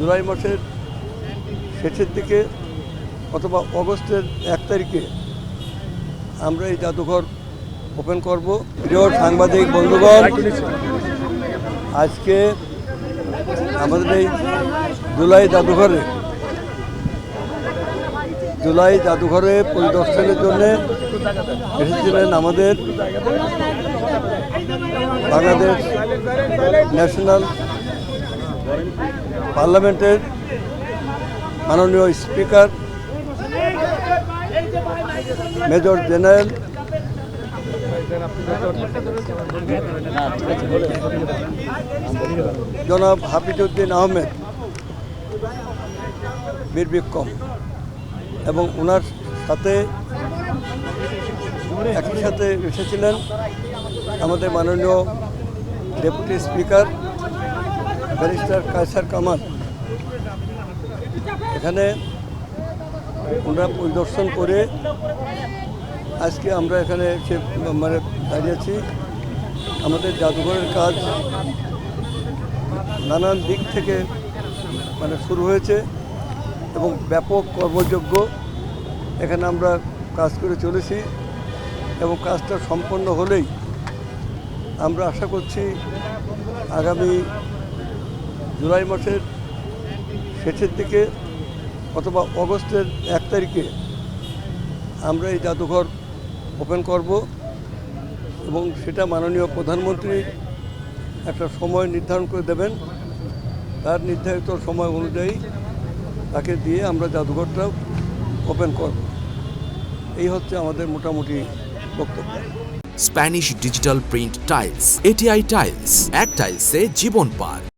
জুলাই মাসের শেষের দিকে অথবা অগস্টের 1 তারিখে আমরা এই জাদুঘর ওপেন করব। প্রিয় সাংবাদিক বন্ধুগণ, আজকে আমাদের এই জুলাই জাদুঘরে পরিদর্শনের জন্য এসেছিলেন আমাদের বাংলাদেশ ন্যাশনাল পার্লামেন্টের মাননীয় স্পিকার মেজর জেনারেল জনাব হাফিজউদ্দিন আহমেদ বীর বিক্রম এবং ওনার সাথে একই সাথে এসেছিলেন আমাদের মাননীয় deputy speaker barrister Kaiser Kamal. এখানে ওনারা পরিদর্শন করে আজকে আমরা এখানে এসে দাঁড়িয়েছি। আমাদের জাদুঘরের কাজ নানান দিক থেকে শুরু হয়েছে এবং ব্যাপক কর্মযোগ্য এখানে আমরা কাজ করে চলেছি এবং কাজটা সম্পন্ন হলেই আমরা আশা করছি আগামী জুলাই মাসের শেষের দিকে অথবা অগস্টের 1 তারিখে আমরা এই জাদুঘর ওপেন করব এবং সেটা মাননীয় প্রধানমন্ত্রী একটা সময় নির্ধারণ করে দেবেন। তার নির্ধারিত সময় অনুযায়ী তাকে দিয়ে আমরা জাদুঘরটা ওপেন করব। এই হচ্ছে আমাদের মোটামুটি বক্তব্য। Spanish digital print tiles, ATI tiles, এক টাইলসে জীবন পার।